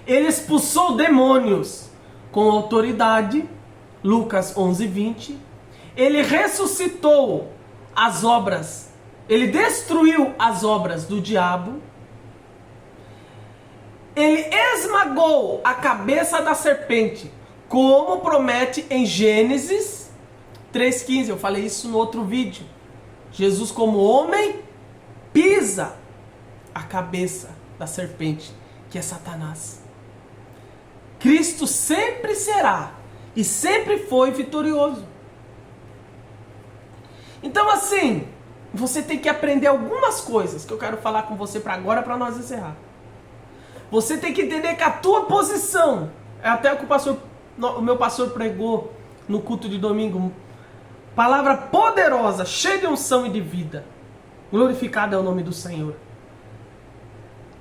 Ele expulsou demônios com autoridade. Lucas 11, 20. Ele ressuscitou as obras. Ele destruiu as obras do diabo. Ele esmagou a cabeça da serpente, como promete em Gênesis 3,15. Eu falei isso no outro vídeo. Jesus, como homem, pisa a cabeça da serpente, que é Satanás. Cristo sempre será e sempre foi vitorioso. Então, assim, você tem que aprender algumas coisas que eu quero falar com você para agora, para nós encerrar. Você tem que entender que a tua posição, é até o que o meu pastor pregou no culto de domingo, palavra poderosa, cheia de unção e de vida. Glorificado é o nome do Senhor.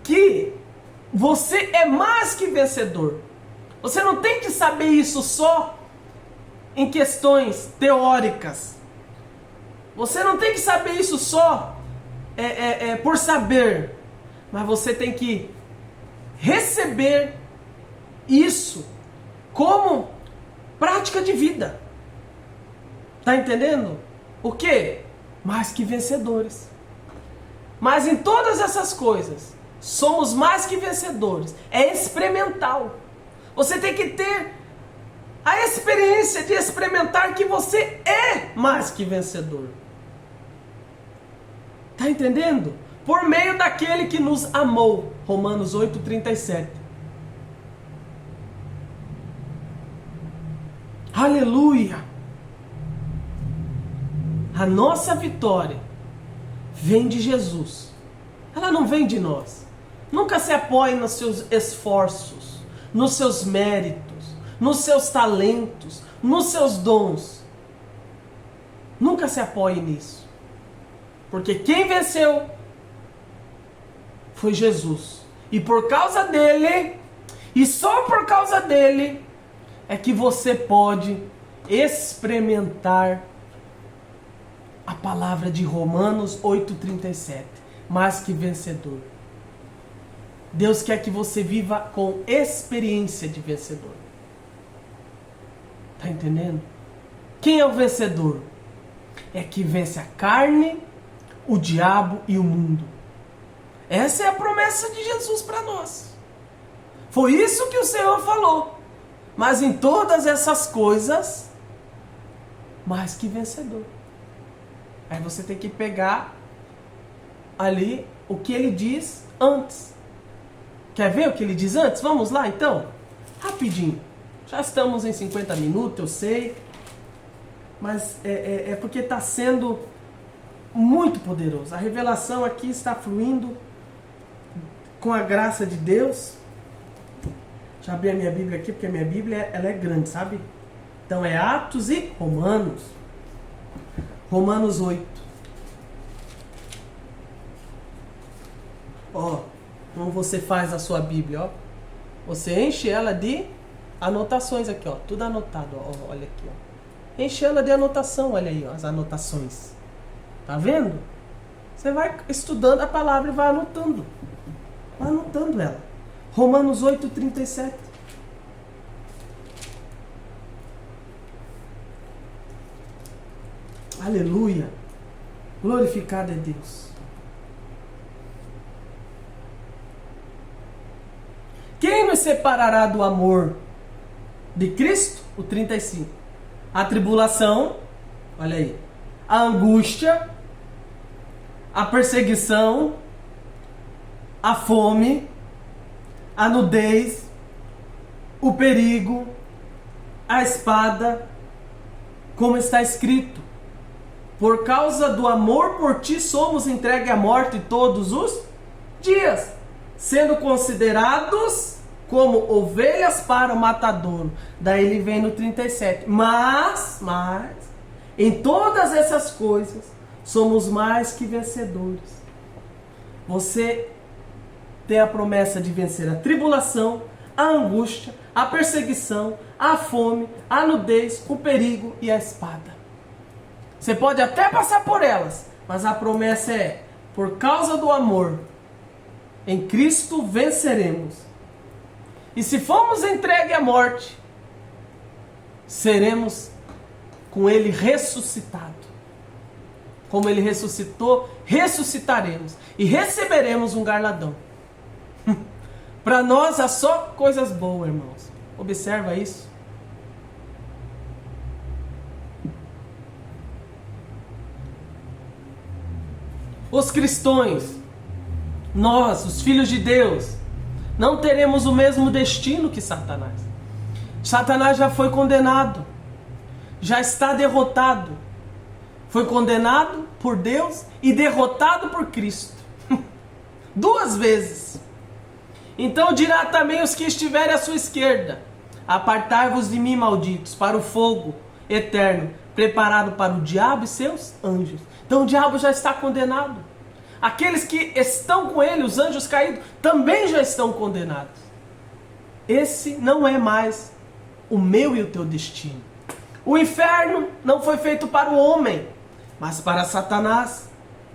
Que você é mais que vencedor. Você não tem que saber isso só em questões teóricas. Você não tem que saber isso só por saber. Mas você tem que receber isso como prática de vida. Tá entendendo? O quê? Mais que vencedores. Mas em todas essas coisas, somos mais que vencedores. É experimental. Você tem que ter a experiência de experimentar que você é mais que vencedor. Tá entendendo? Por meio daquele que nos amou. Romanos 8:37. Aleluia! A nossa vitória vem de Jesus. Ela não vem de nós. Nunca se apoie nos seus esforços, nos seus méritos, nos seus talentos, nos seus dons. Nunca se apoie nisso. Porque quem venceu foi Jesus. E por causa dele, e só por causa dele, é que você pode experimentar a palavra de Romanos 8:37. Mais que vencedor. Deus quer que você viva com experiência de vencedor. Tá entendendo? Quem é o vencedor? É que vence a carne, o diabo e o mundo. Essa é a promessa de Jesus para nós. Foi isso que o Senhor falou. Mas em todas essas coisas, mais que vencedor. Aí você tem que pegar ali o que ele diz antes. Quer ver o que ele diz antes? Vamos lá então? Rapidinho. Já estamos em 50 minutos, eu sei. Mas é porque está sendo muito poderoso. A revelação aqui está fluindo com a graça de Deus. Deixa eu abrir a minha Bíblia aqui, porque a minha Bíblia ela é grande, sabe? Então é Atos e Romanos. Romanos 8. Ó, como você faz a sua Bíblia, ó. Você enche ela de anotações aqui, ó. Tudo anotado, ó. Olha aqui, ó. Enche ela de anotação, olha aí, ó, as anotações. Tá vendo? Você vai estudando a palavra e vai anotando. Vai anotando ela. Romanos 8:37. Aleluia. Glorificado é Deus. Quem nos separará do amor de Cristo? O 35. A tribulação, olha aí. A angústia, a perseguição, a fome, a nudez, o perigo, a espada, como está escrito: por causa do amor por ti somos entregues à morte todos os dias, sendo considerados como ovelhas para o matadouro. Daí ele vem no 37. Mas, em todas essas coisas, somos mais que vencedores. Você tem a promessa de vencer a tribulação, a angústia, a perseguição, a fome, a nudez, o perigo e a espada. Você pode até passar por elas, mas a promessa é: por causa do amor, em Cristo venceremos. E se formos entregues à morte, seremos com Ele ressuscitado. Como Ele ressuscitou, ressuscitaremos e receberemos um galardão. Para nós há só coisas boas, irmãos. Observa isso. Os cristãos, nós, os filhos de Deus, não teremos o mesmo destino que Satanás. Satanás já foi condenado, já está derrotado. Foi condenado por Deus e derrotado por Cristo. 2 vezes. Então dirá também os que estiverem à sua esquerda: apartai-vos de mim, malditos, para o fogo eterno, preparado para o diabo e seus anjos. Então o diabo já está condenado. Aqueles que estão com ele, os anjos caídos, também já estão condenados. Esse não é mais o meu e o teu destino. O inferno não foi feito para o homem, mas para Satanás.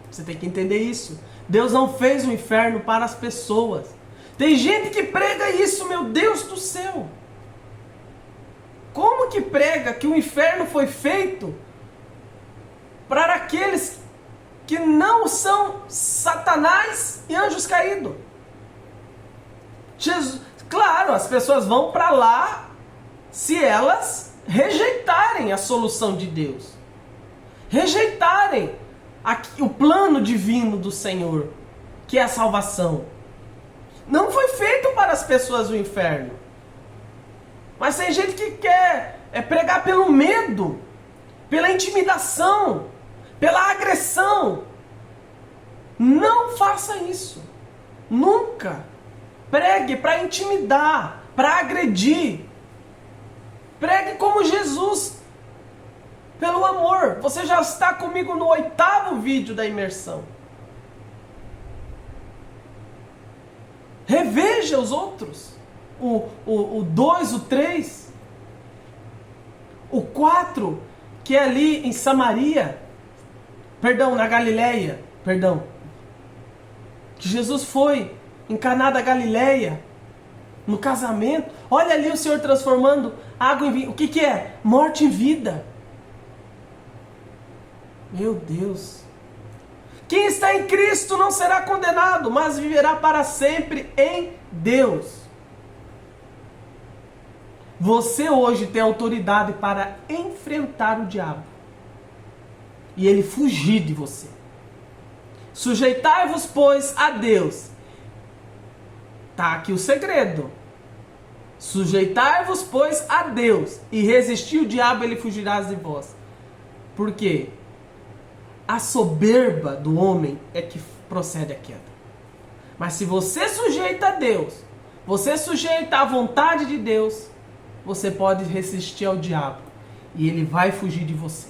Você tem que entender isso. Deus não fez o inferno para as pessoas. Tem gente que prega isso, meu Deus do céu. Como que prega que o inferno foi feito para aqueles que não são Satanás e anjos caídos? Jesus, claro, as pessoas vão para lá se elas rejeitarem a solução de Deus. Rejeitarem o plano divino do Senhor, que é a salvação. Não foi feito para as pessoas o inferno. Mas tem gente que quer pregar pelo medo, pela intimidação, pela agressão. Não faça isso. Nunca. Pregue para intimidar, para agredir. Pregue como Jesus, pelo amor. Você já está comigo no 8º vídeo da imersão. Reveja os outros. O 2, o 3. O 4, que é ali em Samaria. Perdão, na Galileia. Perdão. Que Jesus foi em Caná da Galileia. No casamento. Olha ali o Senhor transformando água em vinho. O que é? Morte em vida. Meu Deus. Quem está em Cristo não será condenado, mas viverá para sempre em Deus. Você hoje tem autoridade para enfrentar o diabo e ele fugir de você. Sujeitai-vos, pois, a Deus. Tá aqui o segredo. Sujeitai-vos, pois, a Deus, e resistir o diabo, ele fugirá de vós. Por quê? A soberba do homem é que procede a queda. Mas se você sujeita a Deus, você sujeita à vontade de Deus, você pode resistir ao diabo e ele vai fugir de você.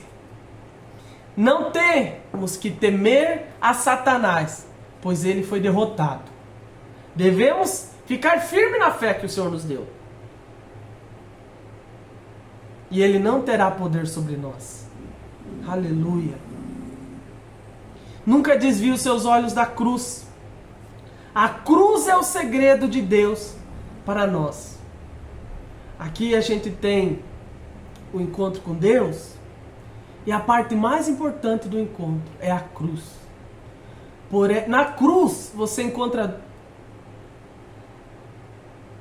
Não temos que temer a Satanás, pois ele foi derrotado. Devemos ficar firme na fé que o Senhor nos deu. E ele não terá poder sobre nós. Aleluia. Nunca desvie os seus olhos da cruz. A cruz é o segredo de Deus para nós. Aqui a gente tem o encontro com Deus. E a parte mais importante do encontro é a cruz. Na cruz você encontra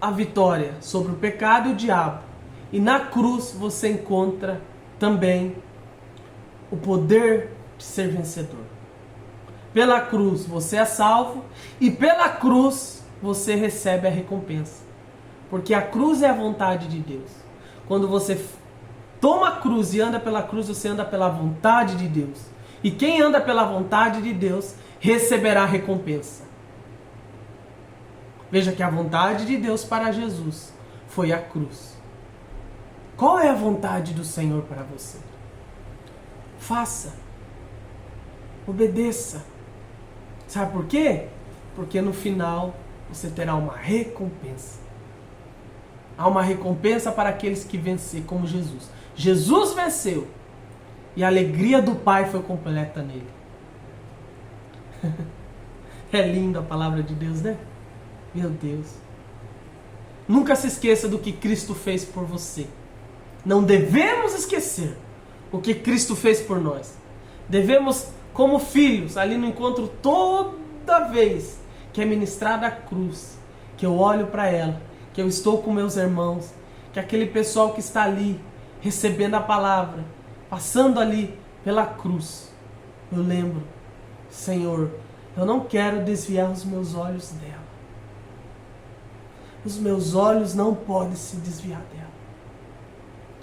a vitória sobre o pecado e o diabo. E na cruz você encontra também o poder de ser vencedor. Pela cruz você é salvo e pela cruz você recebe a recompensa. Porque a cruz é a vontade de Deus. Quando você toma a cruz e anda pela cruz, você anda pela vontade de Deus. E quem anda pela vontade de Deus receberá a recompensa. Veja que a vontade de Deus para Jesus foi a cruz. Qual é a vontade do Senhor para você? Faça. Obedeça. Sabe por quê? Porque no final você terá uma recompensa. Há uma recompensa para aqueles que vencerem, como Jesus. Jesus venceu. E a alegria do Pai foi completa nele. É lindo a palavra de Deus, né? Meu Deus. Nunca se esqueça do que Cristo fez por você. Não devemos esquecer o que Cristo fez por nós. Devemos, como filhos, ali no encontro, toda vez que é ministrada a cruz, que eu olho para ela, que eu estou com meus irmãos, que aquele pessoal que está ali, recebendo a palavra, passando ali pela cruz, eu lembro, Senhor, eu não quero desviar os meus olhos dela. Os meus olhos não podem se desviar dela.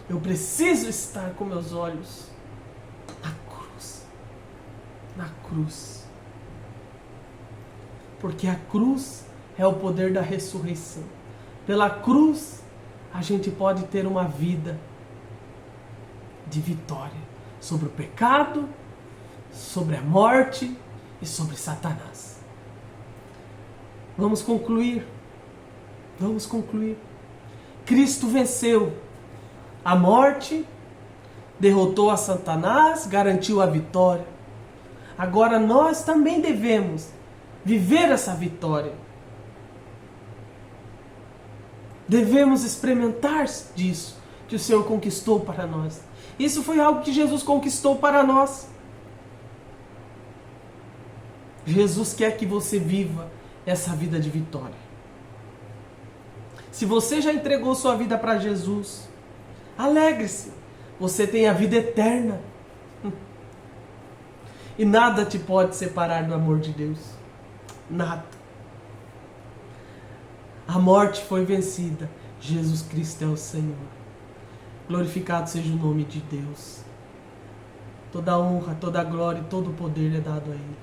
Eu preciso estar com meus olhos na cruz. Na cruz. Porque a cruz é o poder da ressurreição. Pela cruz, a gente pode ter uma vida de vitória sobre o pecado, sobre a morte e sobre Satanás. Vamos concluir. Vamos concluir. Cristo venceu a morte, derrotou a Satanás, garantiu a vitória. Agora nós também devemos viver essa vitória. Devemos experimentar disso que o Senhor conquistou para nós. Isso foi algo que Jesus conquistou para nós. Jesus quer que você viva essa vida de vitória. Se você já entregou sua vida para Jesus, alegre-se. Você tem a vida eterna. E nada te pode separar do amor de Deus. Nada. A morte foi vencida. Jesus Cristo é o Senhor. Glorificado seja o nome de Deus. Toda a honra, toda a glória e todo o poder é dado a Ele.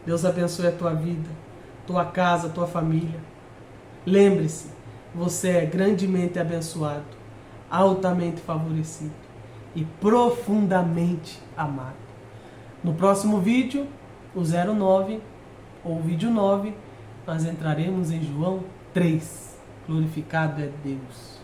Deus abençoe a tua vida, tua casa, tua família. Lembre-se, você é grandemente abençoado, altamente favorecido e profundamente amado. No próximo vídeo, o 09, ou o vídeo 9, nós entraremos em João 3. Glorificado é Deus.